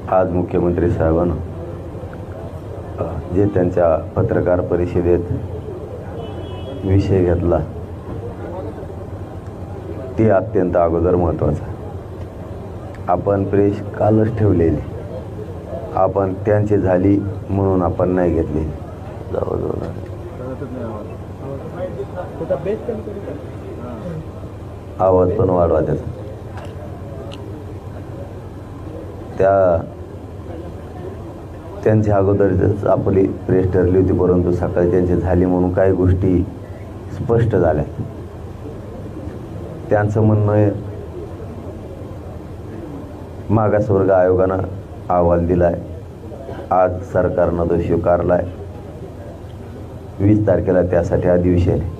आज मुख्यमंत्री साहेबांना जे त्यांच्या पत्रकार परिषदेत विषय घेतला ते अत्यंत अगोदर महत्त्वाचं आहे. आपण प्रेस कालच ठेवलेली, आपण त्यांची झाली म्हणून आपण नाही घेतली. आवाज पण वाढवा त्याचा. त्यांच्या अगोदरच आपली प्रेस ठरली होती, परंतु सकाळी त्यांची झाली म्हणून काही गोष्टी स्पष्ट झाल्या. त्यांचं म्हणणं आहे मागासवर्ग आयोगानं अहवाल दिलाय, आज सरकारनं तो स्वीकारलाय. 20 तारखेला त्यासाठी अधिवेशन आहे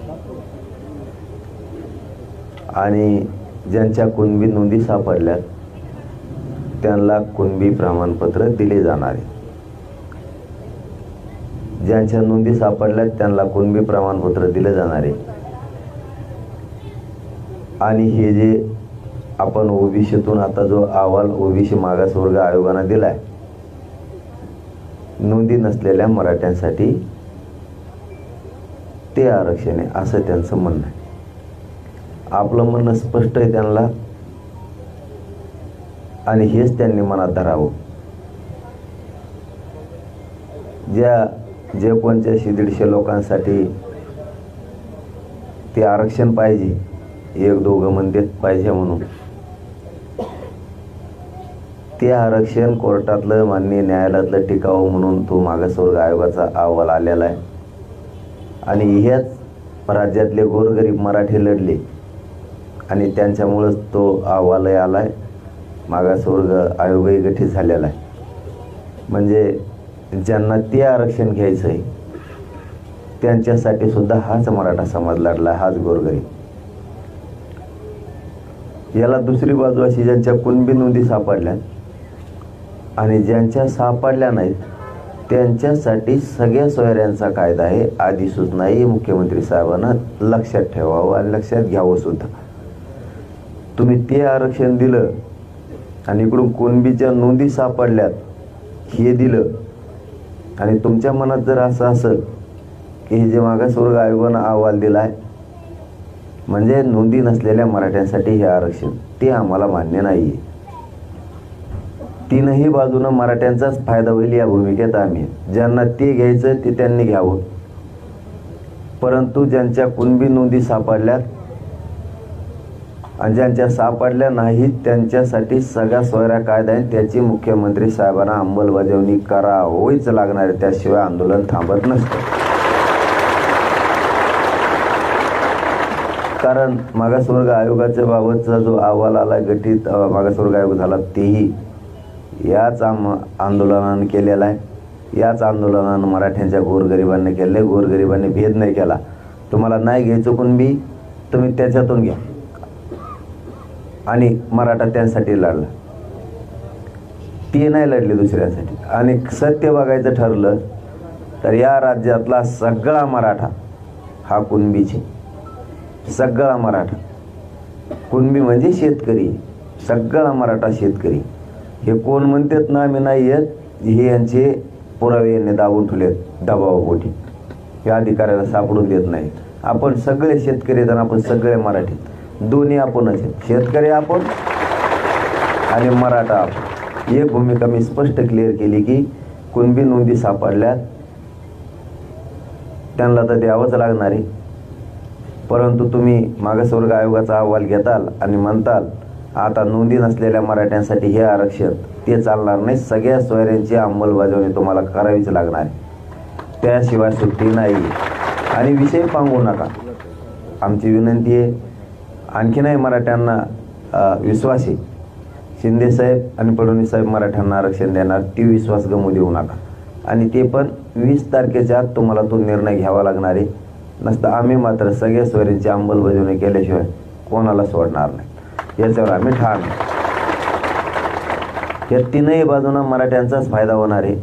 आणि ज्यांच्या कुणबी नोंदी सापडल्यात त्यांना कुणबी प्रमाणपत्र दिले जाणार आहे. ज्यांच्या नोंदी सापडल्यात त्यांना कुणबी प्रमाणपत्र दिले जाणार आहे. आणि हे जे आपण ओबीसीतून आता जो अहवाल ओबीसी मागासवर्ग आयोगाने दिलाय नोंदी नसलेल्या मराठ्यांसाठी, ते आरक्षण आहे असं त्यांचं म्हणणं आहे. आपलं म्हणणं स्पष्ट आहे त्यांना आणि हेच त्यांनी मनात धरावं. जे कोणच्या 150 लोकांसाठी ते आरक्षण पाहिजे, 1-2 म्हणतात पाहिजे म्हणून, ते आरक्षण कोर्टातलं मान्य न्यायालयातलं टिकावं म्हणून तो मागासवर्ग आयोगाचा अहवाल आलेला आहे. आणि ह्याच राज्यातले गोरगरीब मराठी लढले आणि त्यांच्यामुळंच तो अहवालही आला आहे. मागासवर्ग आयोगही गठीत झालेला आहे. म्हणजे ज्यांना ते आरक्षण घ्यायचं आहे त्यांच्यासाठी सुद्धा हाच मराठा समाज लढला, हाच गोरगरीब. याला दुसरी बाजू अशी, ज्यांच्या कुणबी नोंदी सापडल्या आणि ज्यांच्या सापडल्या नाहीत त्यांच्यासाठी सगळ्या सोयऱ्यांचा कायदा आहे. आधी सूचनाही मुख्यमंत्री साहेबांना लक्षात ठेवावं आणि लक्षात घ्यावं सुद्धा. तुम्ही ते आरक्षण दिलं आणि इकडून कुणबीच्या नोंदी सापडल्यात हे दिलं आणि तुमच्या मनात जर असं असेल की हे जे मागासवर्ग आयोगानं अहवाल दिला आहे म्हणजे नोंदी नसलेल्या मराठ्यांसाठी हे आरक्षण, ते आम्हाला मान्य नाही आहे. तीनही बाजूनं मराठ्यांचाच फायदा होईल या भूमिकेत आम्ही. ज्यांना ते घ्यायचं ते त्यांनी घ्यावं, परंतु ज्यांच्या कुणबी नोंदी सापडल्यात आणि ज्यांच्या सापडल्या नाहीत त्यांच्यासाठी सगळा सोयरा कायदा आहे, त्याची मुख्यमंत्री साहेबांना अंमलबजावणी करावीच लागणार आहे. त्याशिवाय आंदोलन थांबत नसतं. कारण मागासवर्ग आयोगाच्या बाबतचा जो अहवाल आला, गठीत मागासवर्ग आयोग झाला, तेही याच आंदोलनानं केलेला आहे. याच आंदोलनानं मराठ्यांच्या गोरगरिबांनी केले. गोरगरिबांनी भेद नाही केला. तुम्हाला नाही घ्यायचं कुणबी, तुम्ही त्याच्यातून घ्या. आणि मराठा त्यांसाठी लढला, ते नाही लढले दुसऱ्यासाठी. आणि सत्य बघायचं ठरलं तर या राज्यातला सगळा मराठा हा कुणबीचे, सगळा मराठा. कुणबी म्हणजे शेतकरी, सगळा मराठा शेतकरी. हे कोण म्हणतात ना आम्ही नाही येत, हे यांचे पुरावे यांनी दाबून ठेवलेत दबावापोटी. या अधिकाऱ्याला सापडून देत नाही. आपण सगळे शेतकरी आणि आपण सगळे मराठी, दोन्ही आपणच आहेत. शेतकरी आपण आणि मराठा आपण. एक भूमिका मी स्पष्ट क्लिअर केली की कुणबी नोंदी सापडल्यात त्यांना तर द्यावंच लागणार आहे. परंतु तुम्ही मागासवर्ग आयोगाचा अहवाल घेताल आणि म्हणताल आता नोंदी नसलेल्या मराठ्यांसाठी हे आरक्षण, ते चालणार नाही. सगळ्या सोयऱ्यांची अंमलबजावणी तुम्हाला करावीच लागणार आहे, त्याशिवाय सुट्टी नाही. आणि विषय पांगू नका. आमची विनंती आहे, आणखीनही मराठ्यांना विश्वास आहे, शिंदेसाहेब आणि फडणवीस साहेब मराठ्यांना आरक्षण देणार, ती विश्वास गमू देऊ नका. आणि ते पण 20 तारखेच्या आत तुम्हाला तो निर्णय घ्यावा लागणार आहे. नसतं आम्ही मात्र सगळ्या सोयऱ्यांची अंमलबजावणी केल्याशिवाय कोणाला सोडणार नाही, याच्यावर आम्ही ठाम आहे. या तीनही बाजूंना मराठ्यांचाच फायदा होणार आहे,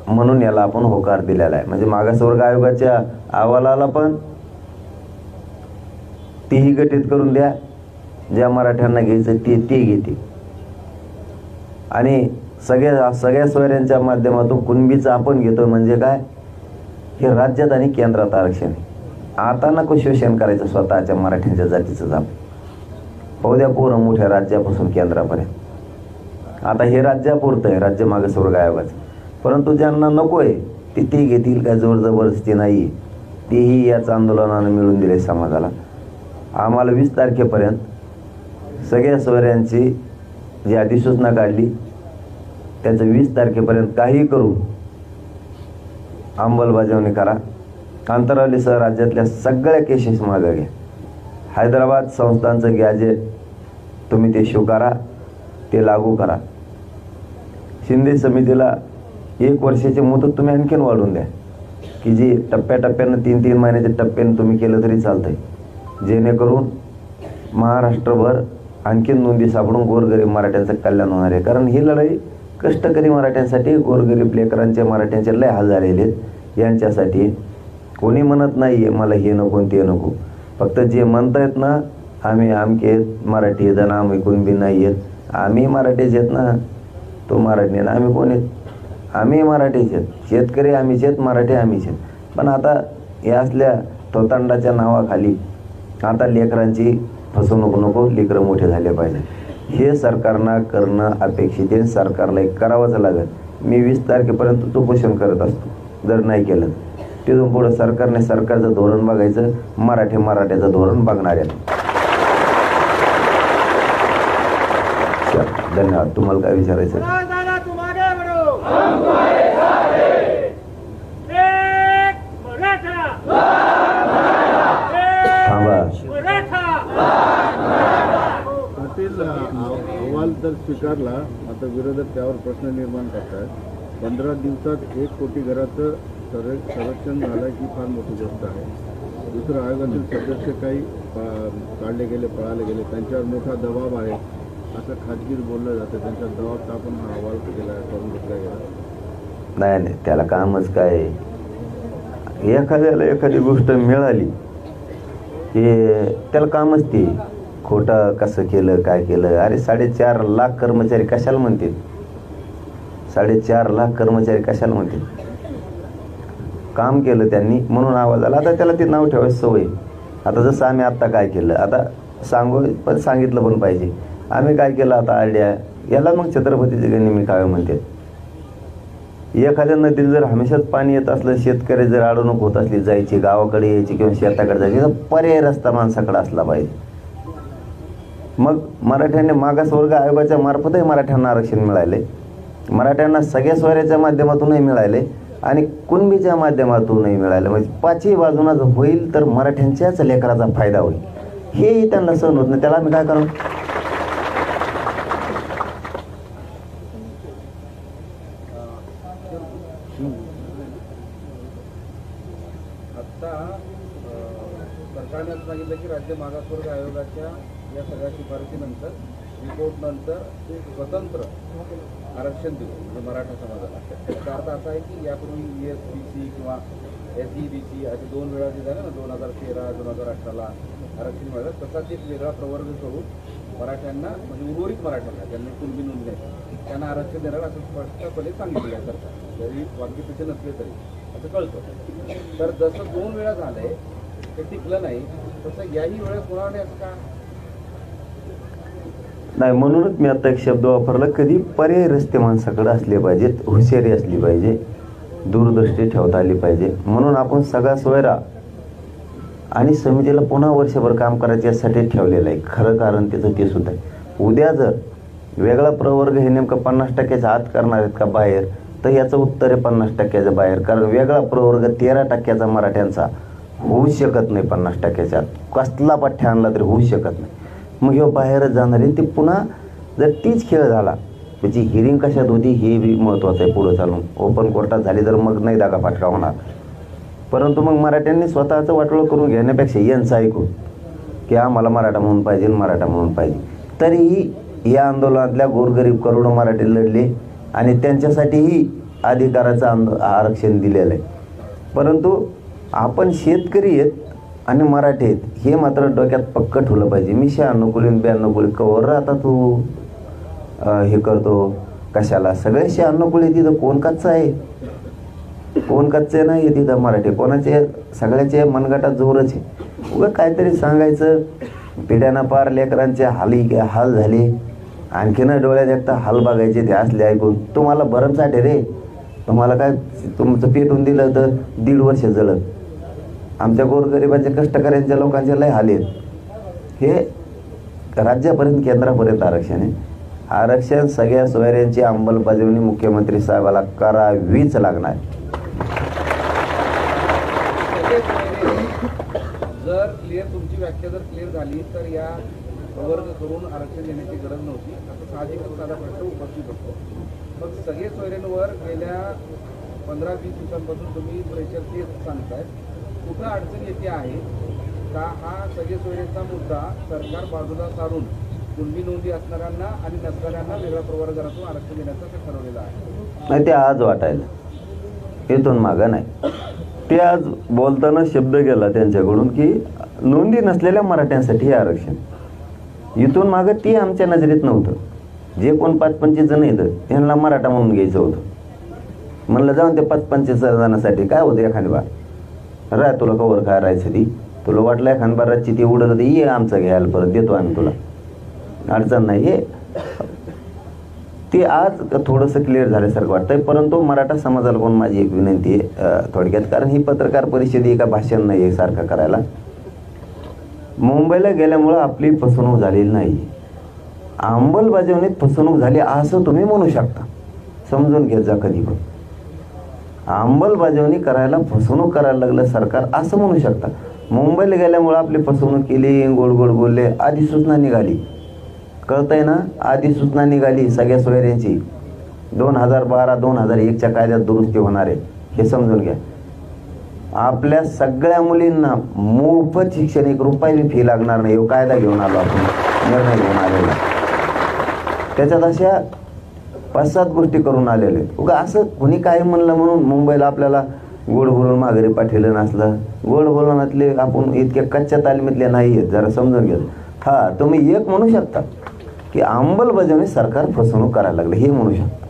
म्हणून याला आपण होकार दिलेला आहे. म्हणजे मागासवर्ग आयोगाच्या अहवालाला पण तेही गठीत करून द्या, ज्या मराठ्यांना घ्यायचं ते घेते. आणि सगळ्या सोयऱ्यांच्या माध्यमातून कुणबीचं आपण घेतो म्हणजे काय, हे राज्यात आणि केंद्रात आरक्षण आहे. आता नको शोषण करायचं स्वतःच्या मराठ्यांच्या जातीचं जाप. पाहू द्या पोरं मोठ्या राज्यापासून केंद्रापर्यंत. आता हे राज्यापुरतं आहे, राज्य मागासवर्ग आयोगाचं. परंतु ज्यांना नको आहे ते घेतील काय, जोर जबरदस्ती नाही. तेही याच आंदोलनानं मिळून दिले समाजाला. आम्हाला 20 तारखेपर्यंत सगळ्या सोयऱ्यांची जी अधिसूचना काढली त्याचं 20 तारखेपर्यंत काही करून अंमलबजावणी करा. अंतरावलीसह राज्यातल्या सगळ्या केसेस मागे घ्या. हैदराबाद संस्थांचं गॅजेट तुम्ही ते स्वीकारा, ते लागू करा. शिंदे समितीला 1 वर्षाची मुदत तुम्ही आणखीन वाढवून द्या, की जी टप्प्याटप्प्यानं 3-3 महिन्याच्या टप्प्यानं तुम्ही केलं तरी चालतंय, जेणेकरून महाराष्ट्रभर आणखीन नोंदी सापडून गोरगरीब मराठ्यांचं कल्याण होणार आहे. कारण ही लढाई कष्टकरी मराठ्यांसाठी, गोरगरीब लेकरांच्या मराठ्यांचे लय हाल झालेले आहेत यांच्यासाठी. कोणी म्हणत नाही आहे मला हे नको ते नको. फक्त जे म्हणतायत ना, आम्ही आमके मराठी आहेत आणि आम्ही कुणबी नाही आहेत. आम्ही मराठीच आहेत ना, तो मराठी ना, आम्ही कोण आहेत? आम्ही मराठीच आहेत. शेतकरी आम्हीच आहेत, मराठी आम्हीच आहेत. पण आता या असल्या तोतांडाच्या नावाखाली आता लेकरांची फसवणूक नको, लेकरं मोठे झाले पाहिजे. हे सरकारनं करणं अपेक्षित आहे. सरकारला एक करावंच लागेल. मी 20 तारखेपर्यंत उपोषण करत असतो. जर नाही केलं तिथून पुढं सरकारने सरकारचं धोरण बघायचं, मराठ्याचं धोरण बघणार आहे. धन्यवाद. तुम्हाला काय विचारायचं? अहवाल तर स्वीकारला, आता विरोधक त्यावर प्रश्न निर्माण करतात. 15 दिवसात 1 कोटी घराचं संरक्षण झालं ही फार मोठी गोष्ट आहे. दुसरं, आयोगातील सदस्य काही काढले गेले, पळाले गेले, त्यांच्यावर मोठा दबाव आहे असं खाजगीत बोललं जातं. त्यांचा दबाव टाकून हा अहवाल केला, करून घेतला गेला. नाही, त्याला कामच काय. एखाद्याला एखादी गोष्ट मिळाली की त्याला कामच ते खोटं कसं केलं, काय केलं. अरे 4.5 लाख कर्मचारी कशाला म्हणतील? 4.5 लाख कर्मचारी कशाला म्हणतील? काम केलं त्यांनी म्हणून आवाज आला. आता त्याला ते नाव ठेवायचं सवय. आता जसं आम्ही आत्ता काय केलं, आता पण सांगितलं पण पाहिजे. आम्ही काय केलं आता आयडिया, याला मग छत्रपतीचे गणी मी काय म्हणते. एखाद्या नदीला जर हमेशाच पाणी येत असलं, शेतकरी जर अडवणूक होत असली, जायची गावाकडे यायची किंवा शेताकडे जायची, तर पर्याय रस्ता माणसाकडे असला पाहिजे. मग मराठ्यांनी मागासवर्ग आयोगाच्या मार्फतही मराठ्यांना आरक्षण मिळाले, मराठ्यांना सगळ्या सोयऱ्याच्या माध्यमातूनही मिळाले आणि कुणबीच्या माध्यमातूनही मिळाले. म्हणजे 5ही बाजूनं जर होईल तर मराठ्यांच्याच लेकराचा फायदा होईल. हेही त्यांना सहन होत नाही. त्याला आम्ही काय करू? आता सरकारने सांगितलं की राज्य मागासवर्ग आयोगाच्या या सगळ्या शिफारशीनंतर, रिपोर्टनंतर स्वतंत्र आरक्षण दिलं म्हणजे मराठा समाजाला. त्याचा अर्थ असा आहे की यापूर्वी ESBC किंवा SEBC असे 2 वेळा जे झाले ना, 2013, 2018ला आरक्षण मिळालं, तसाच एक वेगळा प्रवर्ग करून मराठ्यांना, म्हणजे उर्वरित मराठ्यांना ज्यांनी कुणबी नोंदणी आहे त्यांना आरक्षण देणार असं स्पष्टपणे सांगितलं आहे सरकार. जरी वाक्य तिथे नसले तरी असं कळतं. तर जसं 2 वेळा झालंय ते टिकलं नाही, तसं याही वेळेस होणार नाही असं का? नाही, म्हणूनच मी आता एक शब्द वापरला, कधी पर्यायी रस्ते माणसाकडे असले पाहिजेत, हुशारी असली पाहिजे, दूरदृष्टी ठेवता आली पाहिजे. म्हणून आपण सगळा सोयरा आणि समितीला पुन्हा वर्षभर काम करायचं यासाठी ठेवलेलं आहे. खरं कारण त्याचं ते सुद्धा आहे. उद्या जर वेगळा प्रवर्ग हे नेमकं 50% आत करणार आहेत का बाहेर, तर याचं उत्तर आहे 50% बाहेर. कारण वेगळा प्रवर्ग 13% मराठ्यांचा होऊ शकत नाही. 50% आत कसला पठ्ठ्या आणला तरी होऊ शकत नाही. मग हे बाहेरच जाणार आहे. ते पुन्हा जर तीच खेळ झाला, त्याची हिअरिंग कशात होती हे बी महत्त्वाचं आहे. पुढं चालून ओपन कोर्टात झाली तर मग नाही दागा फाटका होणार. परंतु मग मराठ्यांनी स्वतःचं वाटोळं करून घेण्यापेक्षा यांचं ऐकून की आम्हाला मराठा म्हणून पाहिजे, मराठा म्हणून पाहिजे, तरीही या आंदोलनातल्या गोरगरीब करोडो मराठी लढले आणि त्यांच्यासाठीही अधिकाराचं आरक्षण दिलेलं आहे. परंतु आपण शेतकरी आहेत आणि मराठी आहेत हे मात्र डोक्यात पक्क ठेवलं पाहिजे. मी 96 92 कवर आता तू हे करतो, कशाला? सगळ्याशी अनुकूल आहे तिथं. कोण कच्चं आहे? कोण कच्चे नाही आहे तिथं मराठी. कोणाचे सगळ्याचे मनगटात जोरच आहे. उगा काहीतरी सांगायचं. पिढ्यानं पार लेकरांचे हाल झाले. आणखीन डोळ्यात एकटा हाल बघायचे ते असले ऐकून. तुम्हाला भरमसाठ आहे रे. तुम्हाला काय तुमचं पेटून दिलं तर 1.5 वर्ष जळत. आमच्या गोरगरिबांच्या कष्टकऱ्यांच्या लोकांचे लय हाल आहेत. हे राज्यापर्यंत केंद्रापर्यंत आरक्षण आहे. आरक्षण सगळ्या सोयऱ्यांची अंमलबजावणी मुख्यमंत्री साहेबाला करावीच लागणार. जर क्लिअर तुमची व्याख्या जर क्लिअर झाली तर या प्रवर्ग करून आरक्षण देण्याची गरज नव्हती असं साहजिकच साधा प्रश्न उपस्थित होतो. मग सगळे सोयऱ्यांवर गेल्या 15-20 दिवसांपासून तुम्ही प्रेशर तेच सांगताय. कुठं अडचण येते आहे का? हा सगळे सोयऱ्यांचा मुद्दा सरकार बाजूला सारून कुणबी नोंदी असणाऱ्यांना आणि नसणाऱ्यांना वेगळ्या प्रवर्गातून आरक्षण देण्याचं ठरवलेलं आहे. नाही, ते आज वाटायला इथून मागं नाही. ते आज बोलताना शब्द गेला त्यांच्याकडून की नोंदी नसलेल्या मराठ्यांसाठी हे आरक्षण. इथून मागं ते आमच्या नजरेत नव्हतं. जे कोण 5-25 जण येतं त्यांना मराठा म्हणून घ्यायचं होतं. म्हणलं जाऊन ते 5-25 जणांसाठी काय होतं एखादी बार राय तुला कवर काय राहायचं ती. तुला वाटलं एखादी बार रातची ती उडलं तर ये आमचं घ्यायला परत देतो आम्ही तुला. अडचण नाही. हे ते आज थोडंसं क्लिअर झाल्यासारखं वाटतंय. परंतु मराठा समाजाला कोण माझी एक विनंती आहे थोडक्यात, कारण ही पत्रकार परिषद एका भाषण नाही आहे सारखं करायला. मुंबईला गेल्यामुळं आपली फसवणूक झालेली नाही. अंमलबजावणीत फसवणूक झाली असं तुम्ही म्हणू शकता. समजून घेत जा कधी पण. अंमलबजावणी करायला फसवणूक करायला लागलं सरकार असं म्हणू शकता. मुंबईला गेल्यामुळं आपली फसवणूक केली, गोड गोड बोलले. आधी सूचना निघाली, कळतंय ना? आधी सूचना निघाली सगळ्या सोयऱ्यांची. 2012-2001च्या कायद्यात दुरुस्ती होणार आहे हे समजून घ्या. आपल्या सगळ्या मुलींना मोफत शिक्षण, 1 रुपयाची फी लागणार नाही. हे कायदा घेऊन आलो आपण, निर्णय घेऊन आलेला. त्याच्यात अशा 5-7 गोष्टी करून आलेले. उगा असं कुणी काय म्हणलं म्हणून मुंबईला आपल्याला गोड बोलून माघारी पाठवलं नसलं. गोड बोलण्यातले आपण इतक्या कच्च्या तालमीतले नाही आहेत, जरा समजून घ्या. हा, तुम्ही एक म्हणू शकता की अंमलबजावणी सरकार फसवणूक करायला लागले हे म्हणू शकता.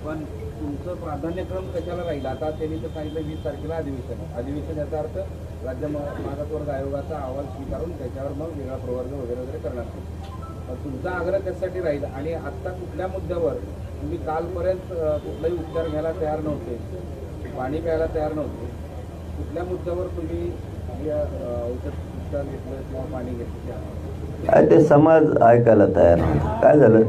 पण तुमचं प्राधान्यक्रम कशाला राहील? आता त्यांनी तर सांगितलं 20 तारखेला अधिवेशन याचा अर्थ राज्य मागासवर्ग आयोगाचा अहवाल स्वीकारून त्याच्यावर मग वेगळा प्रवर्ग वगैरे वगैरे करणार. तुमचा आग्रह त्यासाठी राहील. आणि आत्ता कुठल्या मुद्द्यावर तुम्ही कालपर्यंत कुठलाही उपचार घ्यायला तयार नव्हते, पाणी प्यायला तयार नव्हते, कुठल्या मुद्द्यावर तुम्ही उपचार घेतलं किंवा पाणी घेतलं? ते समाज ऐकायला तयार नव्हता. काय झालं,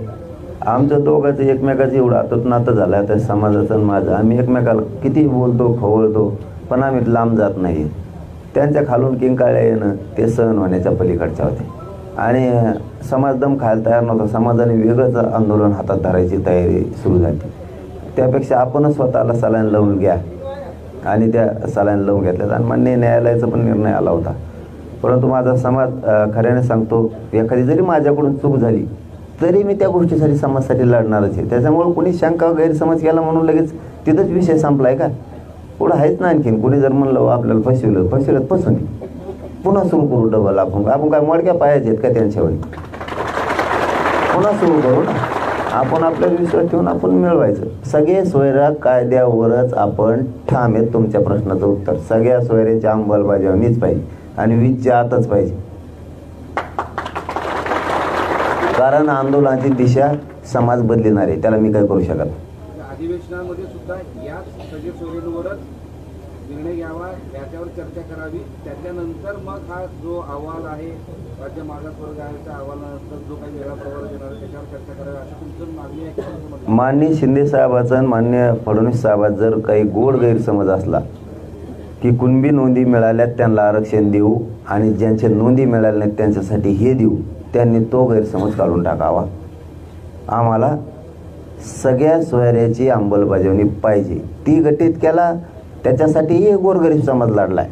आमचं दोघांचं एकमेकाचं एवढं आतून नातं झालं आता समाजाचं आणि माझं. आम्ही एकमेकाला किती बोलतो खवळतो पण आम्ही लांब जात नाही. त्यांच्या खालून किंकाळ्या येणं ते सहन होण्याच्या पलीकडच्या होते. आणि समाज दम खायला तयार नव्हता. समाजाने वेगळंच आंदोलन हातात धरायची तयारी सुरू झाली. त्यापेक्षा आपणच स्वतःला सलाईन लावून घ्या आणि त्या सलाईन लावून घेतल्यात. आणि मान्य न्यायालयाचा पण निर्णय आला होता. परंतु माझा समाज खऱ्याने सांगतो, एखादी जरी माझ्याकडून चूक झाली तरी मी त्या गोष्टीसाठी समाजासाठी लढणारच आहे. त्याच्यामुळे कोणी शंका गैरसमज केला म्हणून लगेच तिथंच विषय संपलाय का? पुढं आहेच ना आणखीन. कोणी जर म्हणलं आपल्याला फसवलं फसवून पुन्हा सुरू करू डबल. आपण काय मडक्या पायाचे आहेत का त्यांच्यावर? पुन्हा सुरू करू ना. आपण आपला विश्वास ठेवून आपण मिळवायचं. सगळे सोयरा कायद्यावरच आपण ठाम आहेत. तुमच्या प्रश्नाचं उत्तर सगळ्या सोयऱ्याची अंमलबजावणीच पाहिजे आणि 20च्या आतच पाहिजे. कारण आंदोलनाची दिशा समाज बदलणार आहे. त्याला मी काय करू शकत. अधिवेशनामध्ये सुद्धा याच सगळे सोयरींवरच निर्णय घ्यावा, याच्यावर चर्चा करावी. त्याच्यानंतर मग हा जो अहवाल आहे राज्य मागासवर्ग आयोगाच्या अहवालानंतर जो काही वेगळा प्रवर्ग येणार त्याच्यावर चर्चा करावी असं तुमचं मागणी आहे? माननीय शिंदे साहेबाचा आणि माननीय फडणवीस साहेबाचा जर काही गोड गैरसमज असला की कुणबी नोंदी मिळाल्यात त्यांना आरक्षण देऊ आणि ज्यांच्या नोंदी मिळाल्या नाहीत त्यांच्यासाठी हे देऊ, त्यांनी तो गैरसमज काढून टाकावा. आम्हाला सगळ्या सोयऱ्याची अंमलबजावणी पाहिजे. ती गटीत केला त्याच्यासाठीही गोरगरीब समाज लढलाय.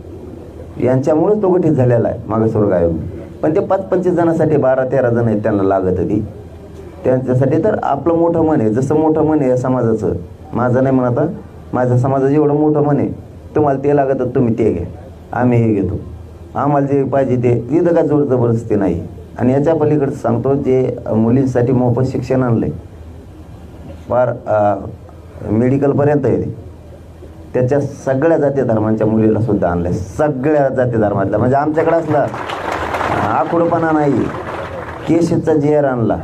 यांच्यामुळेच तो गठीत झालेला आहे मागासवर्ग आयोग. पण ते 5-25 जणांसाठी 12-13 जण आहेत त्यांना लागत होती. त्यांच्यासाठी तर आपलं मोठं मन आहे. जसं मोठं मन आहे समाजाचं, माझं नाही म्हणता, माझ्या समाजाचं एवढं मोठं मन आहे. तुम्हाला ते लागत तुम्ही ते घ्या, आम्ही हे घेतो. आम्हाला जे पाहिजे ते इथं का जोर जबरदस्ती नाही. आणि याच्या पलीकडे सांगतो, जे मुलींसाठी मोफत शिक्षण आणलंय फार मेडिकलपर्यंत येते. त्याच्या सगळ्या जाती धर्मांच्या मुलीला सुद्धा आणलं, सगळ्या जाती धर्मातल्या. म्हणजे आमच्याकडे असला आकुडपणा नाही. केशेदचा जेर आणला,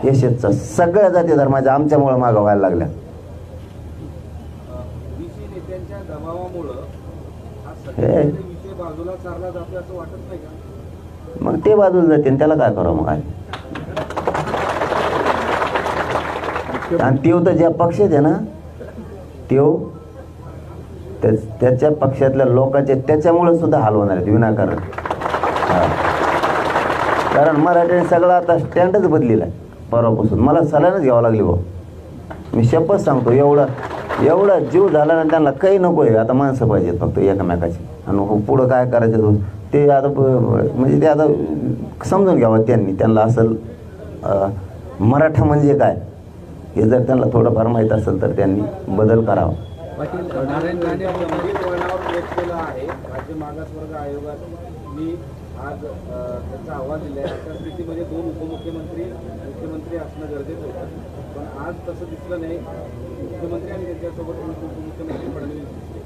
केशेदचा सगळ्या जाती धर्माच्या आमच्यामुळं मागं व्हायला लागल्या. बीसी नेत्यांच्या दबावामुळं हा सगळा विषय बाजूला सारला जातो असं वाटत नाही का? मग ते बाजूला जाते, त्याला काय करावं मग? आणि त्यो तर ज्या पक्षात आहे ना, त्यो त्याच्या पक्षातल्या लोकांचे त्याच्यामुळे सुद्धा हाल होणार आहेत विनाकारण. कारण मराठीने सगळं आता स्टँडच बदलेला आहे परवापासून. मला सलानच घ्यावं लागली भाऊ, मी शपथ सांगतो. एवढा जीव झाला ना त्यांना, काही नको आहे आता. माणसं पाहिजेत फक्त एकमेकाची. आणि पुढं काय करायचं ते आता म्हणजे ते आता समजून घ्यावं त्यांना. असं मराठा म्हणजे काय हे जर त्यांना थोडंफार माहीत असेल तर त्यांनी बदल करावा. नारायण राणे गंभीर वळणावर पोहोचलेला आहे. राज्य मागासवर्ग आयोगात मी आज त्याचा अहवाल दिला आहे. अशा स्थितीमध्ये 2 उपमुख्यमंत्री मुख्यमंत्री असणं गरजेचं होतं, पण आज तसं दिसलं नाही. मुख्यमंत्री आणि त्यांच्यासोबत उपमुख्यमंत्री फडणवीस दिसले,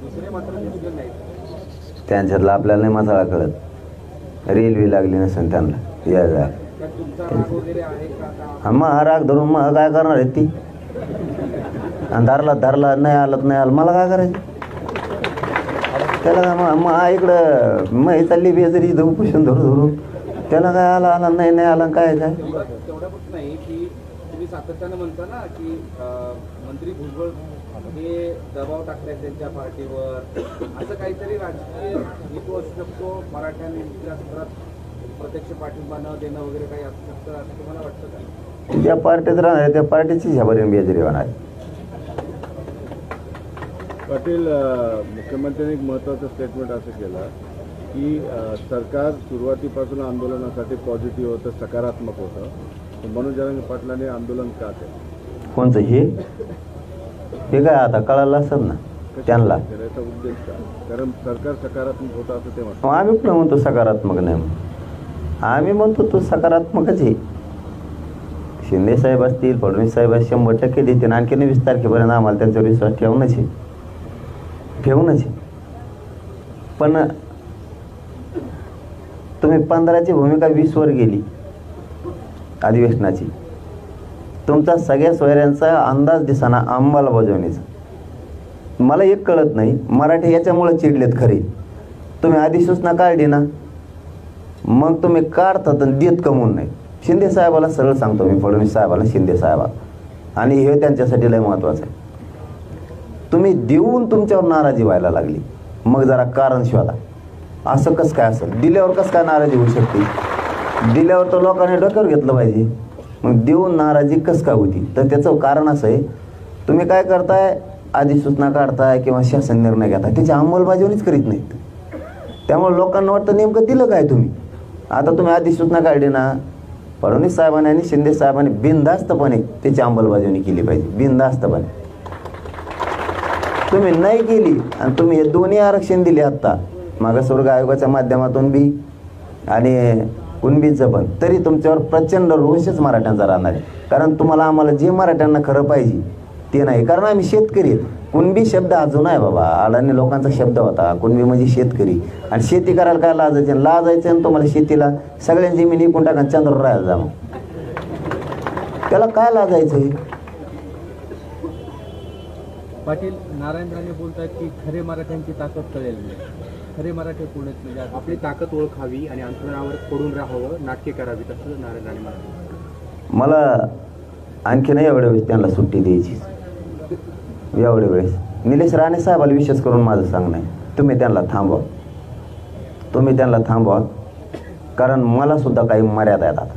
दुसरे मात्र दिसले नाहीत. त्यांच्यातला आपल्याला नाही मसाला कळत. रेल्वे लागली नसेल त्यांना या जा. तुमचा राग वगैरे आहे का? मग राग धरून मग काय करणार आहे ती? आणि धरला नाही आलं मला काय करायचं त्याला? मग इकडं मग चालली बेजरी इथं उपोषण धरून त्याला काय आला नाही आला काय तेवढ्याच नाही की तुम्ही सातत्यानं म्हणता ना की मंत्री भुजबळ हे दबाव टाकतात त्यांच्या पार्टीवर, असं काहीतरी राजकीय हेतू असू शकतो. मराठ्यांच्या सत्रात प्रत्यक्ष पाठिंबा न देणं वगैरे काही असू शकतं असं तुम्हाला वाटतं का? ज्या पार्टीत राहणार त्या पार्टीची झबरीन बेजरी होणार. पाटील, मुख्यमंत्र्यांनी एक महत्त्वाचं स्टेटमेंट असं केलं की सरकार सुरुवातीपासून आंदोलनासाठी पॉझिटिव्ह होतं, सकारात्मक होतं, मनोज जरांगे पाटलांनी आंदोलन का केलं? कोणतं हे काय आता कळालं असेल ना त्यांना. त्याचा उद्देश काय? कारण सरकार सकारात्मक होतं असं ते म्हणतात. आम्ही पण म्हणतो सकारात्मक नाही, आम्ही म्हणतो तो सकारात्मकच आहे. शिंदे साहेब असतील, फडणवीस साहेब 100% देतील. आणखी 20 तारखेपर्यंत आम्हाला त्यांच्यावर विश्वास ठेवूनच आहे. पण तुम्ही 15ची भूमिका 20 वर गेली अधिवेशनाची. तुमचा सगळ्या सोयऱ्यांचा अंदाज दिसाना अंमलबजावणीचा. मला एक कळत नाही, मराठी याच्यामुळे चिडलेत खरे. तुम्ही अधिसूचना काढली ना, मग तुम्ही काढतात आणि देत कमवून नाही. शिंदे साहेबाला सरळ सांगतो मी, फडणवीस साहेबाला, शिंदे साहेबाला, आणि हे त्यांच्यासाठी लय महत्त्वाचं आहे. तुम्ही देऊन तुमच्यावर नाराजी व्हायला लागली, मग जरा कारण शोधा. असं कसं काय असेल? दिल्यावर कसं काय नाराजी होऊ शकते? दिल्यावर तर लोकांनी डोक्यावर घेतलं पाहिजे. मग देऊन नाराजी कसं काय होती? तर त्याचं कारण असं आहे, तुम्ही काय करताय, अधिसूचना काढताय किंवा शासन निर्णय घेताय, त्याची अंमलबजावणीच करीत नाहीत. त्यामुळे लोकांना वाटतं नेमकं दिलं काय तुम्ही. आता तुम्ही अधिसूचना काढली ना, फडणवीस साहेबांनी आणि शिंदे साहेबांनी बिनधास्तपणे त्याची अंमलबजावणी केली पाहिजे, बिनधास्तपणे. तुम्ही नाही केली आणि तुम्ही हे दोन्ही आरक्षण दिले आत्ता, मागासवर्ग आयोगाच्या माध्यमातून बी आणि कुणबीचं पण, तरी तुमच्यावर प्रचंड रोषच मराठ्यांचा राहणार आहे. कारण तुम्हाला आम्हाला जे मराठ्यांना खरं पाहिजे ते नाही. कारण आम्ही शेतकरी आहेत. कुणबी शब्द अजून आहे बाबा, अडाणी लोकांचा शब्द होता. कुणबी म्हणजे शेतकरी, आणि शेती करायला काय लाजायचं आणि तुम्हाला शेतीला सगळ्यांची जमीन विकून टाका चंद्रावर राहायला जा. मग त्याला काय लाजायचं? पाटील, नारायण राणे बोलतात की खरे मराठ्यांची ताकद कळेल नाही. खरे मराठी कोणच म्हणजे आपली ताकद ओळखावी आणि अंतरावर पडून राहावं, नाट्य करावी, तसं नारायण राणे म्हणतात. मला आणखी नाही एवढ्या वेळेस त्यांना सुट्टी द्यायची. एवढ्या वेळेस निलेश राणे साहेबाला विशेष करून माझं सांगणं आहे, तुम्ही त्यांना थांबवा. कारण मला सुद्धा काही मर्यादा आहेत. आता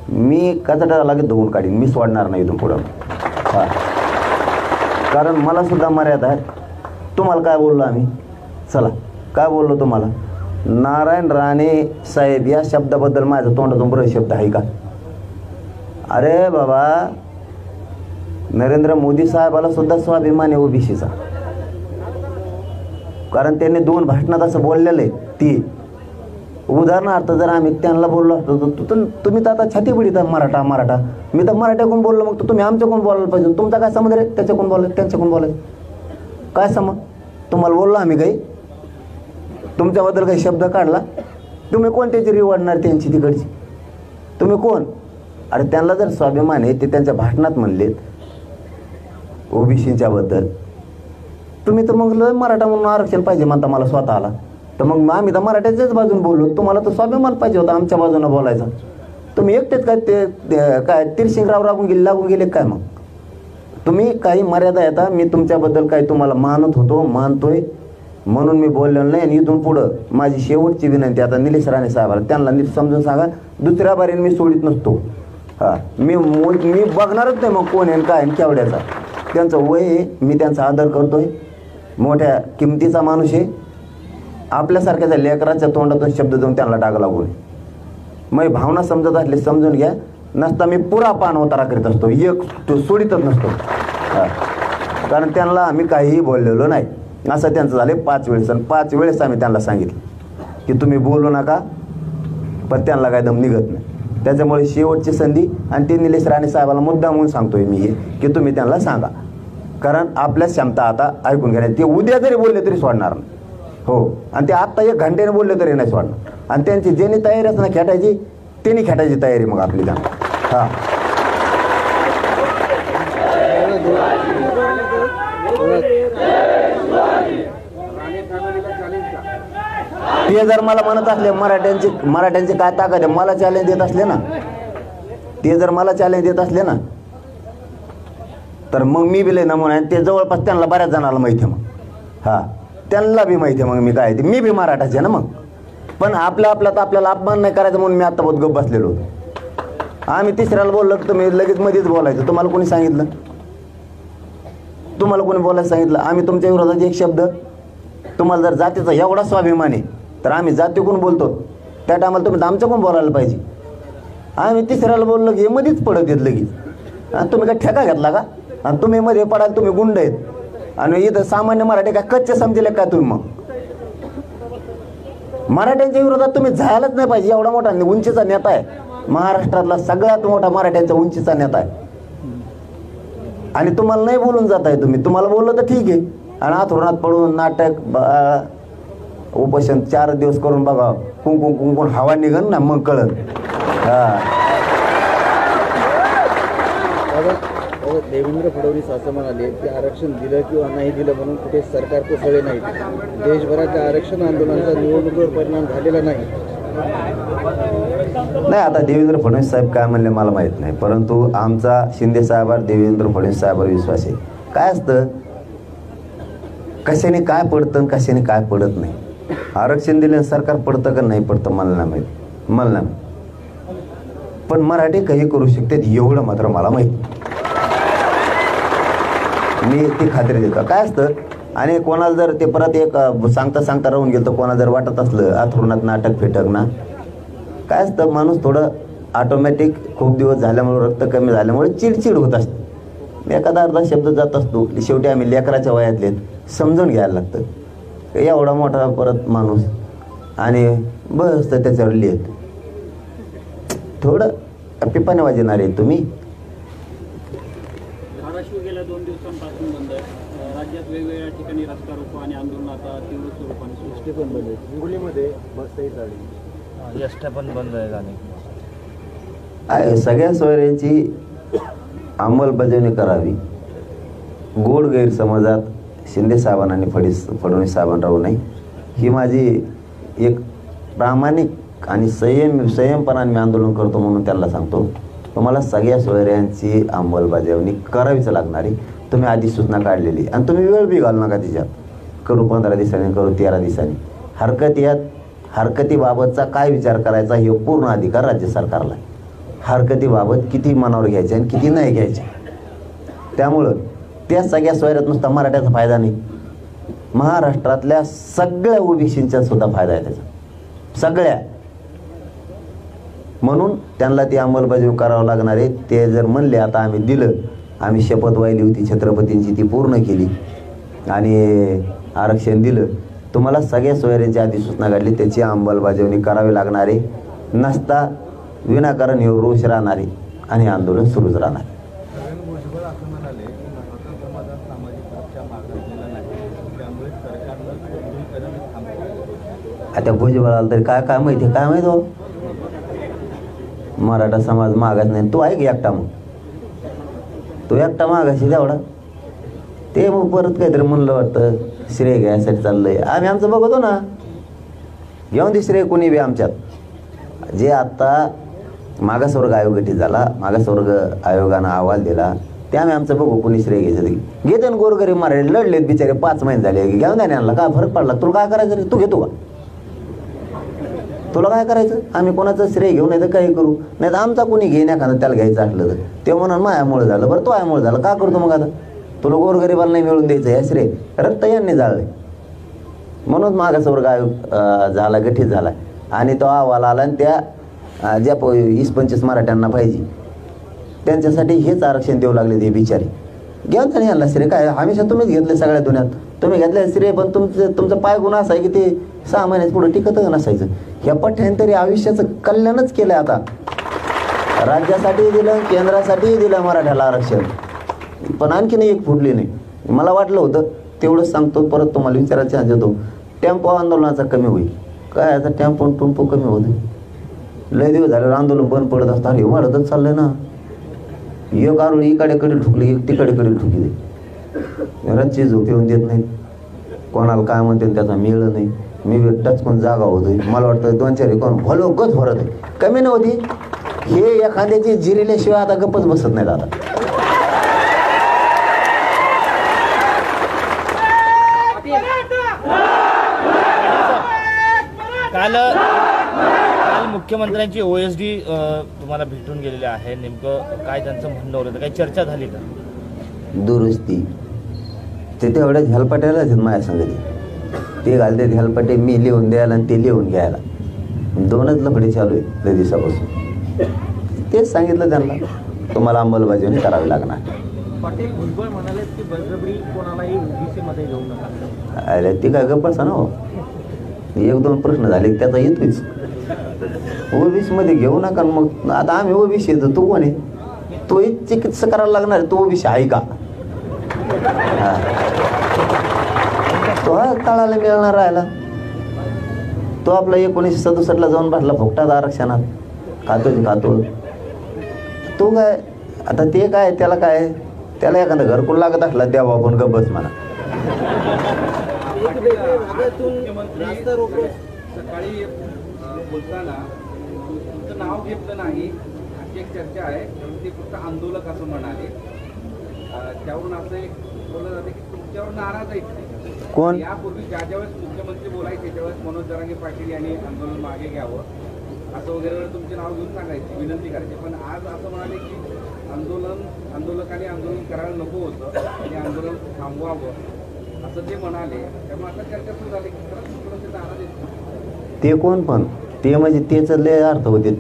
मी कचड्याला लागेल धुवून काढीन, मी सोडणार नाही इथून पुढं. हां, कारण मला सुद्धा मर्यादा आहेत. तुम्हाला काय बोललो आम्ही? चला, काय बोललो तुम्हाला? नारायण राणे साहेब या शब्दाबद्दल माझ्या तोंडातून बरं शब्द आहे का? अरे बाबा, नरेंद्र मोदी साहेबाला सुद्धा स्वाभिमान आहे ओबीसीचा. कारण त्यांनी 2 भाषणात असं बोललेलं आहे. ती उदाहरणार्थ जर आम्ही त्यांना बोललो असतो तर तुम्ही तर आता छाती बडीता मराठा. मी तर मराठ्याकडून बोललो, मग तर तुम्ही आमच्याकडून बोलायला पाहिजे. तुमचा काय संबंध रे त्याच्याकडून बोलायचं त्यांच्याकडून बोलायचं? काय संबंध? तुम्हाला बोललो आम्ही काही, तुमच्याबद्दल काही शब्द काढला? तुम्ही कोणत्याची रिवडणार त्यांची तिकडची? तुम्ही कोण? अरे त्यांना जर स्वाभिमान आहे, ते त्यांच्या भाषणात म्हणलेत ओबीसीच्या बद्दल, तुम्ही तर मग मराठा म्हणून आरक्षण पाहिजे म्हणता मला स्वतःला, तर मग आम्ही तर मराठ्याच्याच बाजून बोललो. तुम्हाला तर स्वाभिमान पाहिजे होता आमच्या बाजूनं बोलायचा. तुम्ही एकटेच काय ते काय तिरशिंगराव लागून गेले काय? मग तुम्ही काही मर्यादा येता. मी तुमच्याबद्दल काही तुम्हाला मानत होतो, मानतोय म्हणून मी बोललेलो नाही. आणि इथून पुढं माझी शेवटची विनंती आता निलेश राणे साहेबांना, त्यांना नीट समजून सांगा, दुसऱ्या बारीने मी सोडित नसतो. हां, मी बघणारच नाही मग कोण आहे काय आणि केवढ्याचा. त्यांचं वय आहे, मी त्यांचा आदर करतोय, मोठ्या किमतीचा माणूस आहे. आपल्यासारख्याच्या लेकराच्या तोंडातून शब्द देऊन त्यांना डाग लागू नये. मग भावना समजत असले समजून घ्या, नसता मी पुरा पान उतारा करीत असतो, एक तो सोडितच नसतो. हां, कारण त्यांना आम्ही काहीही बोललेलो नाही. असं त्यांचं झाले 5 वेळेस, आणि 5 वेळेस आम्ही त्यांना सांगितलं की तुम्ही बोलू नका, पण त्यांना काय दम निघत नाही. त्याच्यामुळे शेवटची संधी, आणि ते निलेश राणे साहेबाला मुद्दा म्हणून सांगतोय मी हे, की तुम्ही त्यांना सांगा, कारण आपल्या क्षमता आता ऐकून घ्या. ते उद्या जरी बोलले तरी सोडणार नाही. हो, आणि ते आत्ता 1 घंट्याने बोलले तरी नाही सोडणार. आणि त्यांची ज्यांनी तयारी असते ना खेटायची, त्यांनी खेटायची तयारी मग आपली त्यांना. हां, ते जर मला म्हणत असले मराठ्यांची काय ताकद आहे, मला चॅलेंज देत असले ना, ते जर मला चॅलेंज देत असले ना, तर मग मी बी लय नमुना आहे. ते जवळपास त्यांना बऱ्याच जणांना माहिती आहे. मग हां, त्यांना बी माहिती आहे मग मी काय ते, मी बी मराठाचे ना. मग पण आपल्याला अपमान नाही करायचं म्हणून मी आता बहुत गप्प बसलेलो होतो. आम्ही तिसऱ्याला बोललो तर तुम्ही लगेच मध्येच बोलायचं. तुम्हाला कोणी सांगितलं? तुम्हाला कोणी बोलायला सांगितलं? आम्ही तुमच्या विरोधात एक शब्द, तुम्हाला जर जातीचा एवढा स्वाभिमान आहे तर आम्ही जातीकडून बोलतो, त्या टायमाला तुम्ही आमच्याकडून बोलायला पाहिजे. आम्ही तिसऱ्याला बोललो की मध्येच पडत येत लगेच. आणि तुम्ही काय ठेका घेतला का? आणि तुम्ही मध्ये पडाल, तुम्ही गुंड आहेत. आणि इथं सामान्य मराठी काय कच्चे समजले का तुम्ही? मग मराठ्यांच्या विरोधात तुम्ही जायलाच नाही पाहिजे. एवढा मोठा उंचीचा नेता आहे, महाराष्ट्रातला सगळ्यात मोठा मराठ्यांचा उंचीचा नेता आहे, आणि तुम्हाला नाही बोलून जात आहे. तुम्हाला बोललं तर ठीक आहे, आणि आथरुणात पडून नाटक उपोषण 4 दिवस करून बघा, कुंकुण हवा निघन ना, मग कळत. हां, देवेंद्र फडणवीस असं म्हणाले की आरक्षण दिलं किंवा नाही दिलं म्हणून कुठे सरकार कोसळले नाही. देशभराच्या आरक्षण आंदोलनाचा निवडणुकीवर परिणाम झालेला नाही. आता देवेंद्र फडणवीस साहेब काय म्हणले मला माहीत नाही, परंतु आमचा शिंदे साहेबांवर, देवेंद्र फडणवीस साहेबांवर विश्वास आहे. काय असतं, कशाने काय पडतं, कशाने काय पडत नाही. आरक्षण दिलं सरकार पडतं का नाही पडतं मला नाही माहीत, मला नाही. पण मराठी काही करू शकतात एवढं मात्र मला माहीत, मी ती खात्री देतो. काय असतं, आणि कोणाला जर ते परत एक सांगता राहून गेलं तर कोणाला जर वाटत असलं आथरुणात नाटक फेटक ना, काय असतं, माणूस थोडं ऑटोमॅटिक खूप दिवस झाल्यामुळे, रक्त कमी झाल्यामुळे चिडचिड होत असते. एखादा अर्धा शब्द जात असतो. शेवटी आम्ही लेकराच्या वयातले, समजून घ्यायला लागतं. एवढा मोठा परत माणूस आणि बस तर त्याच्यावर लिहित, थोडं पिपाने वाजणार आहे तुम्ही. धाराशिव गेल्या 2 दिवसांपासून बंद आहे. राज्यात वेगवेगळ्या ठिकाणी रस्ता रोको आणि आंदोलन आता तीव्र स्वरूपाने एसटी पण बंद आहे. हिंगोलीमध्ये बसही झाली, एसट्या पण बंद आहे झाले. सगळ्या सोयऱ्यांची अंमलबजावणी करावी. गोड गैरसमजात शिंदे साहेबांना आणि फडणवीस साहेबांना राहू नये, ही माझी एक प्रामाणिक आणि संयमपणाने मी आंदोलन करतो म्हणून त्यांना सांगतो. तुम्हाला सगळ्या सोयऱ्यांची अंमलबजावणी करावीच लागणार आहे. तुम्ही आधी सूचना काढलेली, आणि तुम्ही वेळ बी घालू नका तिच्यात. करू 15 दिवसांनी, करू 13 दिवसांनी. हरकतीबाबतचा काय विचार करायचा हे पूर्ण अधिकार राज्य सरकारला आहे. हरकतीबाबत किती मनावर घ्यायचे आणि किती नाही घ्यायचे. त्यामुळं त्या सगळ्या सोयऱ्यात नुसता मराठ्याचा फायदा नाही, महाराष्ट्रातल्या सगळ्या ओबीसींचा सुद्धा फायदा आहे त्याचा, सगळ्या. म्हणून त्यांना ती अंमलबजावणी करावं लागणार आहे. ते जर म्हणले आता आम्ही दिलं, आम्ही शपथ वाहिली होती छत्रपतींची ती पूर्ण केली आणि आरक्षण दिलं, तुम्हाला सगळ्या सोयऱ्यांची आधी सूचना काढली, त्याची अंमलबजावणी करावी लागणार आहे. नसता विनाकारण हे रोष राहणारे आणि आंदोलन सुरूच राहणार. छगन भुजबळ असं म्हणाले की मराठा समाजात सामाजिक सुरक्षा मागितलेला नाही, त्यामुळे सरकारनं कोणतीही कदम थांबवलं. आता भुजबळाला तरी काय काय माहिती, काय माहिती हो. मराठा समाज मागत नाही, तू आहे की एकटा, मग तू एकटा मागाशी तेवढा. ते मग परत काहीतरी म्हणलं वाटतं श्रेय घ्यायसाठी चाललंय. आम्ही आमचं बघतो ना, घेऊन दे श्रेय कोणी बी आमच्यात. जे आत्ता मागासवर्ग आयोग गठीत झाला, मागासवर्ग आयोगानं अहवाल दिला, ते आम्ही आमचं बघू कोणी श्रेय घ्यायचं ते घेते. गोरगरीब मराठी लढलेत बिचारे 5 महिने झाले, घेऊन द्या आणला काय फरक पडला. तुला काय करायचं रे, तू घेतो का, तुला काय करायचं. आम्ही कोणाचं श्रेय घेऊ नाही तर काही करू, नाही तर आमचा कोणी घेईन एखादं त्याला घ्यायचं असलं तर ते म्हणून मायामुळे झालं. बरं तो यामुळे झालं, का करतो मग आता. तुला गोरगरिबाला नाही मिळून द्यायचं हे श्रेय, रक्त यांनी जाळले म्हणून मागासवर्ग आयोग झाला, गठीत झाला. आणि तो अहवाल आला आणि त्या ज्या 20-25 मराठ्यांना पाहिजे त्यांच्यासाठी हेच आरक्षण देऊ लागले ते बिचारे. घेऊन त्याने आणला श्रेय. काय हमेशा तुम्हीच घेतले सगळ्या दुनियात, तुम्ही घेतले श्रेय. पण तुमचं पाय गुण असा आहे की ते 6 महिन्यात पुढे टिकतच नसायचं. ह्या पठ्ठ्याने तरी आयुष्याचं कल्याणच केलं. आता राज्यासाठीही दिलं, केंद्रासाठीही दिलं मराठ्याला आरक्षण, पण आणखीन एक फुटली नाही. मला वाटलं होतं तेवढंच सांगतो, परत तुम्हाला विचारायचा चान्स देतो. टेम्पो आंदोलनाचा कमी होईल काय, आता टेम्पो कमी होते. लय दिवस झाल्यावर आंदोलन बंद पडत असतं, हे वाढतच चाललंय ना. एक आरोळी इकडे ठुकली, एक तिकडे ठुकली. रच्ची झोप येऊन देत नाही, कोणाला काय म्हणते त्याचा मेळ नाही. मी टचकून जागा होतोय. मला वाटतं 2-4 कोण भलोगच भरत आहे, कमी नव्हती. हे एखाद्याची जिरिल्याशिवाय आता गप्पच बसत नाहीत. आता काल मुख्यमंत्र्यांची OSD तुम्हाला भेटून गेलेले आहे, नेमकं काय त्यांचं म्हणणं होतं, काही चर्चा झाली का. दुरुस्ती ते तेवढ्याच हेलपाट्याला आहेत माझ्या संगती. ते घालते हेलपाटे, मी लिहून द्यायला आणि ते लिहून घ्यायला. 2च लफडे चालू आहेत त्या दिवसापासून. तेच सांगितलं त्यांना, तुम्हाला अंमलबजावणी करावी लागणार. पाटील भुजबळ म्हणाले की बळजबरी कोणालाही OBC मध्ये घेऊ नका. अरे ती काय गप्पा ना हो. 1-2 प्रश्न झाले त्याचा येतोच. OBC मध्ये घेऊ नका. मग आता आम्ही OBC येतो, तू कोण आहे. तो चिकित्सा करायला लागणार, तो OBC आहे का. तो तळाला मिळणार राहिला. तो आपला 1967ला जाऊन बसला फुकटात आरक्षणात, खातो. तो काय आता ते काय, त्याला काय, त्याला एखादं घरकुल लागत असला द्यावा आपण गब्बस म्हणा. सकाळी बोलताना तुमचं नाव घेतलं नाही अशी एक चर्चा आहे, ते फक्त आंदोलक असं म्हणाले. त्यावरून असं एक बोललं जातं की तुमच्यावर नाराज आहेत कोण. यापूर्वी ज्यावेळेस मुख्यमंत्री बोलायचे त्यावेळेस मनोज जरांगे पाटील यांनी आंदोलन मागे घ्यावं असं वगैरे तुमचे नाव घेऊन सांगायचे, विनंती करायची. पण आज असं म्हणाले की आंदोलकांनी आंदोलन करायला नको होतं आणि आंदोलन थांबवावं असं ते म्हणाले. त्यामुळे आता चर्चा सुरू झाली की खरंच मुख्यमंत्री नाराज आहेत. ते कोण पण ते म्हणजे तेच लय अर्थ होते.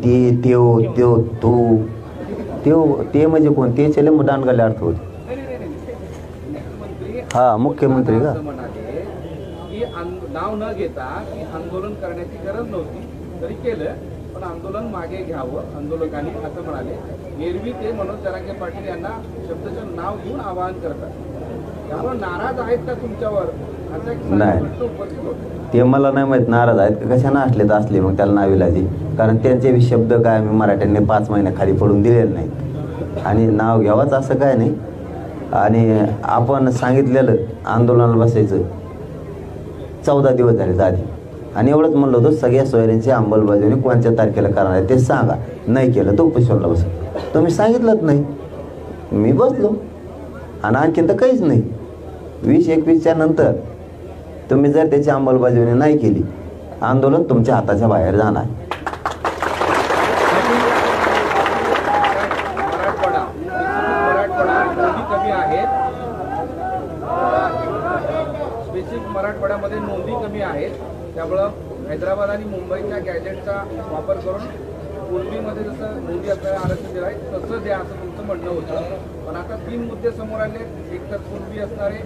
ते म्हणजे कोण, ते चले मग दांडगाले अर्थ होते. मुख्यमंत्री का म्हणाले की नाव न घेता की आंदोलन करण्याची गरज नव्हती तरी केलं, पण आंदोलन मागे घ्यावं आंदोलकांनी असं म्हणाले. एरवी ते मनोज जरांगे पाटील यांना शब्दाचं नाव घेऊन आवाहन करतात, त्यामुळे नाराज आहेत का तुमच्यावर असा एक प्रश्न उपस्थित होतो. ते मला नाही माहीत नाराज आहेत का कशानं असले मग त्याला नाविलाजी. कारण त्यांचे बी शब्द काय आम्ही मराठ्यांनी 5 महिने खाली पडून दिलेले नाहीत आणि नाव घ्यावंच असं काय नाही. आणि आपण सांगितलेलं आंदोलनाला बसायचं 14 दिवस झाले आधी, आणि एवढंच म्हणलं होतं सगळ्या सोयऱ्यांची अंमलबजावणी कोणत्या तारखेला करणार आहे ते सांगा. नाही केलं तर उपोषणाला बस. तुम्ही सांगितलंच नाही, मी बसलो. आणि आणखीन तर काहीच नाही. 20-21च्या नंतर तुम्ही जर त्याची अंमलबजावणी नाही केली, आंदोलन तुमच्या हाताच्या बाहेर जाणार. मराठवाड्यामध्ये नोंदी कमी आहेत, त्यामुळं हैदराबाद आणि मुंबईच्या गॅजेटचा वापर करून पूर्वीमध्ये जसं नोंदी आपल्याला आरक्षण दिलं आहे तसं द्या असं तुमचं म्हणणं होतं. पण आता 3 मुद्दे समोर आले. एक तर पूर्वी असणारे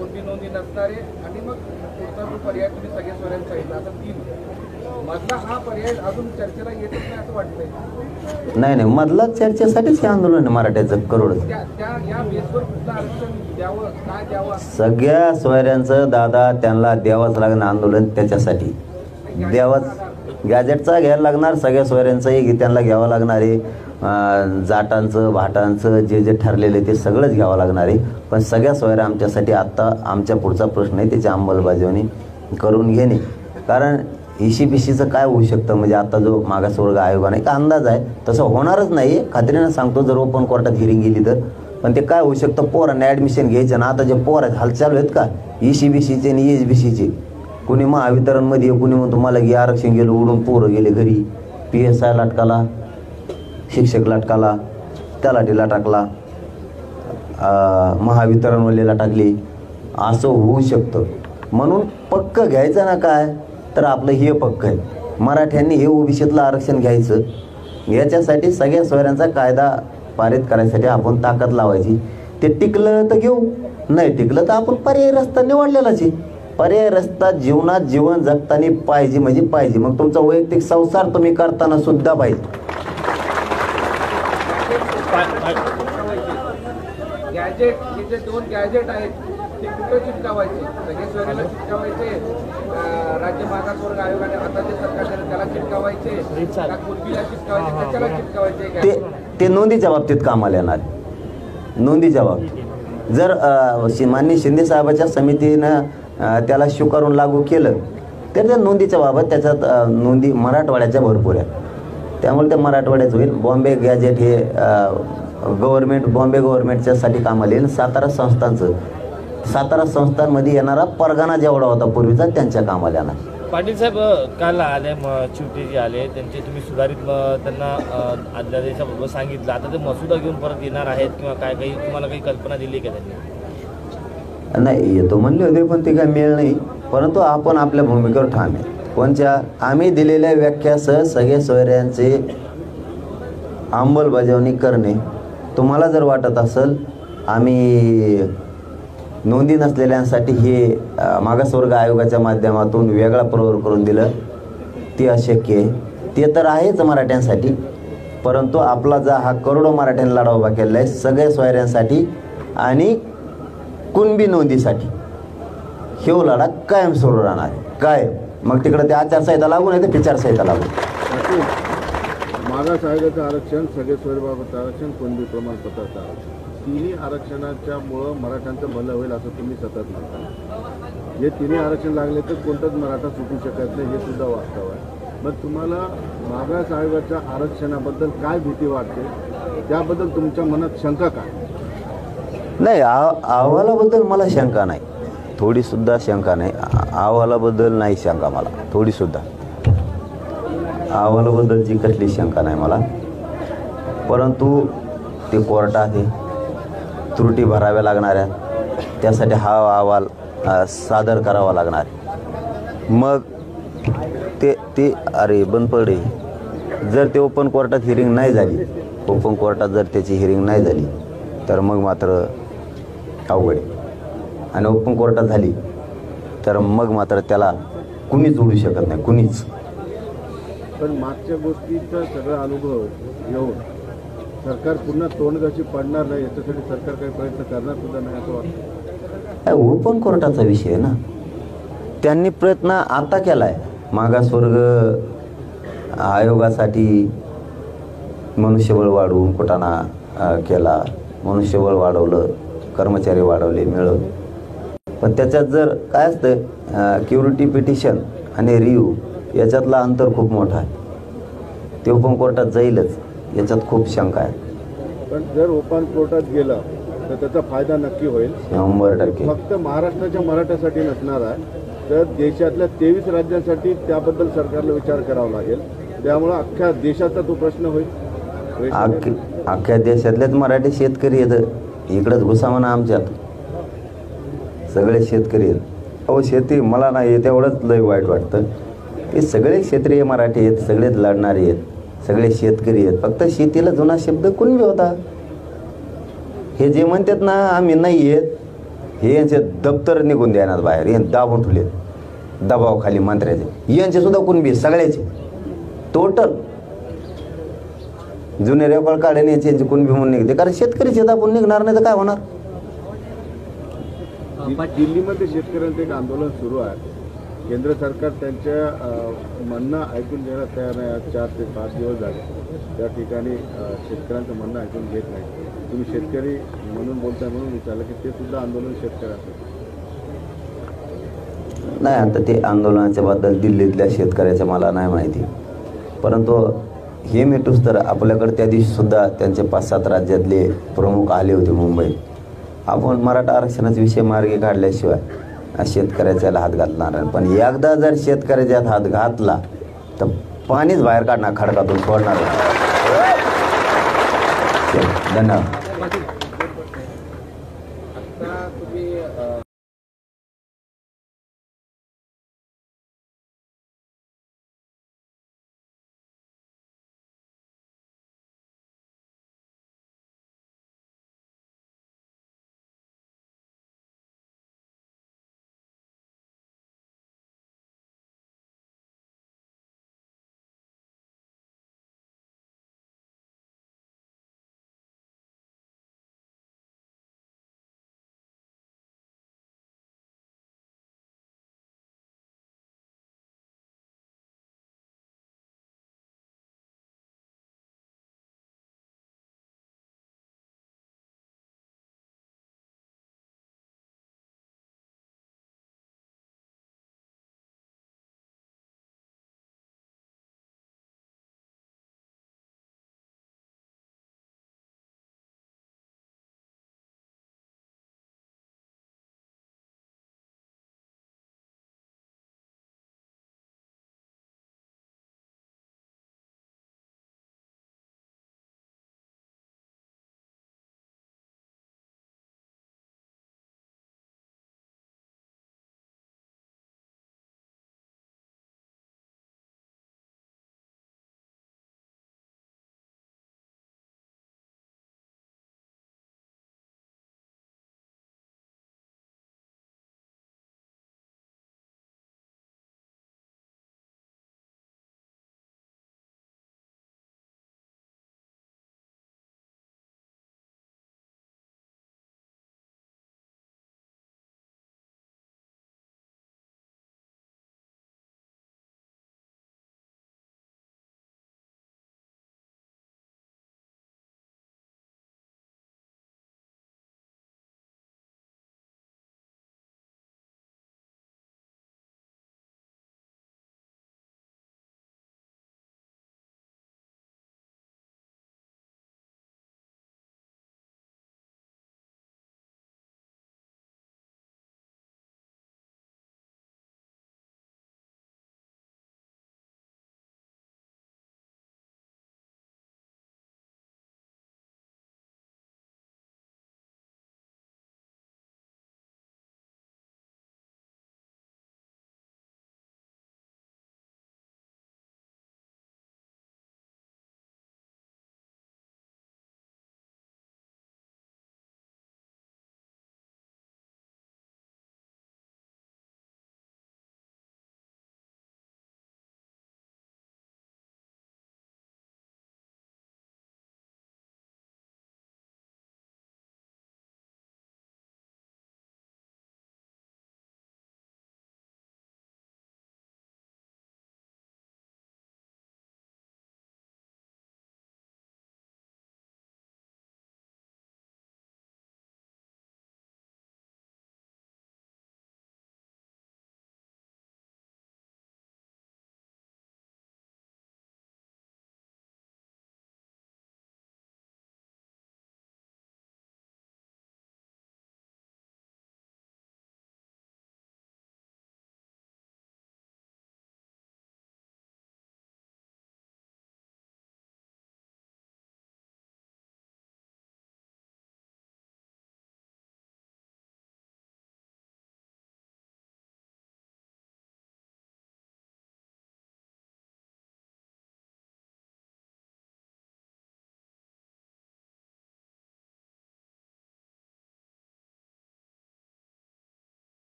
कुणबी नोंदी नसणारे आणि मग पुढचा जो पर्याय तुम्ही सगळे सोयऱ्यांचा सांगितला आता 3 मधला हा पर्याय अजून चर्चेला येतच नाही असं वाटतंय. नाही मधला चर्चेसाठीच हे आंदोलन आहे मराठ्याचं करोड. त्या या बेसवर कुठलं आरक्षण द्यावं काय द्यावं सगळ्या सोयऱ्यांचं दादा त्यांना द्यावंच लागणार आंदोलन त्याच्यासाठी द्यावंच. गॅजेटचा घ्यायला लागणार सगळ्या सोयऱ्यांचंही त्यांना घ्यावं लागणार आहे. जाटांचं भाटांचं जे जे ठरलेलं ते सगळंच घ्यावं लागणार आहे. पण सगळ्या सोयऱ्या आमच्यासाठी आत्ता आमच्या पुढचा प्रश्न आहे त्याची अंमलबजावणी करून घेणे. कारण इशीपिशीचं काय होऊ शकतं म्हणजे आता जो मागासवर्ग आयोगाने एक अंदाज आहे तसं होणारच नाही खात्रीनं सांगतो जर ओपन कोर्टात हिअरिंग गेली तर. पण ते काय होऊ शकतं पोरांना ॲडमिशन घ्यायचं ना आता जे पोर आहेत हालचाल आहेत का ECBCचे आणि ESBCचे कुणी महावितरणमध्ये कुणी म्हणतो मला घे आरक्षण गेलं उडून पोरं गेले घरी. PSI लाटकाला शिक्षक लाटकाला तलाठीला टाकला महावितरणवालीला टाकली असं होऊ शकतं. म्हणून पक्क घ्यायचं ना काय तर आपलं हे पक्क आहे मराठ्यांनी हे ओबीसीतलं आरक्षण घ्यायचं. याच्यासाठी सगळ्या सोयऱ्यांचा कायदा पारित करायसाठी आपण ताकद लावायची. ते टिकलं तर घेऊ नाही टिकलं तर आपण पर्यायी रस्ता निवडलेलाच आहे. पर्यायी रस्ता जीवनात जीवन जगताना पाहिजे म्हणजे पाहिजे. मग तुमचा वैयक्तिक संसार तुम्ही करताना सुद्धा पाहिजे. गॅजेट हे जे 2 गॅजेट आहेत ते कुठे चिटकावायचे सगळे सोयऱ्याला चिटकावायचे राज्य मागासवर्ग आयोगाने आता जे सरकार दिलं त्याला चिटकावायचे का कुणबीला चिटकावायचे कशाला चिटकावायचे ते नोंदीच्या बाबतीत कामाला येणार. नोंदीच्या बाबतीत जर माननीय शिंदे साहेबाच्या समितीनं त्याला स्वीकारून लागू केलं तर त्या नोंदीच्या बाबत त्याच्यात नोंदी मराठवाड्याच्या भरपूर आहेत. त्यामुळे ते मराठवाड्यात होईल. बॉम्बे गॅजेट हे बॉम्बे गव्हर्नमेंटच्यासाठी कामाला येईल. सातारा संस्थांमध्ये येणारा परगाना जेवढा होता पूर्वीचा त्यांच्या कामाला येणार. पाटील साहेब काल आले चिवटे जे आले त्यांचे तुम्ही सुधारित त्यांना अध्यादेशाबरोबर सांगितलं आता ते मसुदा घेऊन परत येणार आहेत किंवा काय काही तुम्हाला काही कल्पना दिली का त्यांनी? नाही येतो म्हणले होते पण ते काय मिळेल नाही. परंतु आपण आपल्या भूमिकेवर ठाम आहे. कोणत्या आम्ही दिलेल्या व्याख्यासह सगळे सोयऱ्यांचे अंमलबजावणी करणे. तुम्हाला जर वाटत असेल आम्ही नोंदी नसलेल्यांसाठी हे मागासवर्ग आयोगाच्या माध्यमातून वेगळा प्रवर करून दिलं ते अशक्य आहे. ते तर आहेच मराठ्यांसाठी परंतु आपला जा हा करोडो मराठ्यांना लढा उभा केलेला आहे सगळ्या सोयऱ्यांसाठी आणि कुणबी नोंदीसाठी. हे लढा कायम सुरू राहणार काय. मग तिकडे ते आचारसंहिता लागू नाही तर विचारसंहिता लागू. मागास आयोगाचं आरक्षण सगळे सोयरीबाबत आरक्षण कुणबी प्रमाणपत्राचं आरक्षण तिन्ही आरक्षणाच्यामुळं मराठ्यांचं भलं होईल असं तुम्ही सतत म्हणता. हे तिन्ही आरक्षण लागले तर कोणताच मराठा सुटू शकत नाही हे सुद्धा वास्तव आहे. मग तुम्हाला मागास आयोगाच्या आरक्षणाबद्दल काय भीती वाटते त्याबद्दल तुमच्या मनात शंका काय? नाही अहवालाबद्दल मला शंका नाही थोडीसुद्धा शंका नाही. अहवालाबद्दल नाही शंका मला थोडीसुद्धा. अहवालाबद्दलची कसली शंका नाही मला. परंतु ते कोर्टात आहे त्रुटी भराव्या लागणाऱ्या त्यासाठी हा अहवाल सादर करावा लागणार. मग ते अरे बंद पडे जर ते ओपन कोर्टात हिअरिंग नाही झाली ओपन कोर्टात जर त्याची हिअरिंग नाही झाली तर मग मात्र अवघड आहे. आणि ओपन कोर्टात झाली तर मग मात्र त्याला कुणीच उडू शकत नाही कुणीच. पण मागच्या गोष्टीचा सगळा अनुभव घेऊन सरकार पुन्हा तोंडघाशी पडणार नाही याच्यासाठी सरकार काही प्रयत्न करणार सुद्धा नाही असं वाटतं. ओपन कोर्टाचा विषय आहे ना. त्यांनी प्रयत्न आता केला आहे. मागासवर्ग आयोगासाठी मनुष्यबळ वाढवून कुटाणा केला. मनुष्यबळ वाढवलं कर्मचारी वाढवले मिळवले. पण त्याच्यात जर काय असतं क्युरिटी पिटिशन आणि रिव्ह्यू याच्यातला अंतर खूप मोठा आहे. ते ओपन कोर्टात जाईलच याच्यात खूप शंका आहे. पण जर ओपन कोर्टात गेलं तर त्याचा फायदा नक्की होईल 100%. फक्त महाराष्ट्राच्या मराठ्यासाठी नसणार आहे तर देशातल्या 23 राज्यांसाठी त्याबद्दल सरकारला विचार करावा लागेल. त्यामुळं अख्ख्या देशाचा तो प्रश्न होईल. अख्ख्या देशातलेच मराठी शेतकरी आहेत. इकडंच घुसा म्हणा आमच्यात सगळे शेतकरी आहेत. अहो शेती मला नाही तेवढंच लय वाईट वाटतं. हे सगळे क्षेत्रीय मराठी आहेत सगळेच लढणारे आहेत सगळे शेतकरी आहेत. फक्त शेतीला जुना शब्द कुणबी होता. हे जे म्हणतात ना आम्ही नाही आहेत हे यांचे दप्तर निघून द्यायनात बाहेर, हे दाबून ठेवले दबावाखाली मंत्र्याचे, यांचे सुद्धा कुणबी सगळ्याचे टोटल जुने रेकॉर्ड काढे यांची कुणबी म्हणून निघते, कारण शेतकरीचे दाबून निघणार नाही तर काय होणार. दिल्लीमध्ये शेतकऱ्यांचं एक आंदोलन सुरू आहे. केंद्र सरकार त्यांच्या म्हणणं ऐकून घ्यायला तयार नाही. आज 4 ते 5 दिवस झाले त्या ठिकाणी शेतकऱ्यांचं म्हणणं ऐकून घेत नाही. तुम्ही शेतकरी म्हणून बोलताय म्हणून विचारलं की ते सुद्धा आंदोलन शेतकऱ्यांचं नाही. आता ते आंदोलनाच्या बद्दल दिल्लीतल्या शेतकऱ्याच्या मला नाही माहिती, परंतु हे मिटूस तर आपल्याकडे त्या दिवशी सुद्धा त्यांचे 5-7 राज्यातले प्रमुख आले होते मुंबईत. आपण मराठा आरक्षणाचा विषय मार्गी काढल्याशिवाय शेतकऱ्याच्याला हात घालणार नाही. पण एकदा जर शेतकऱ्याच्या हात घातला तर पाणीच बाहेर काढणार, खडकातून सोडणार. धन्यवाद. आता तुम्ही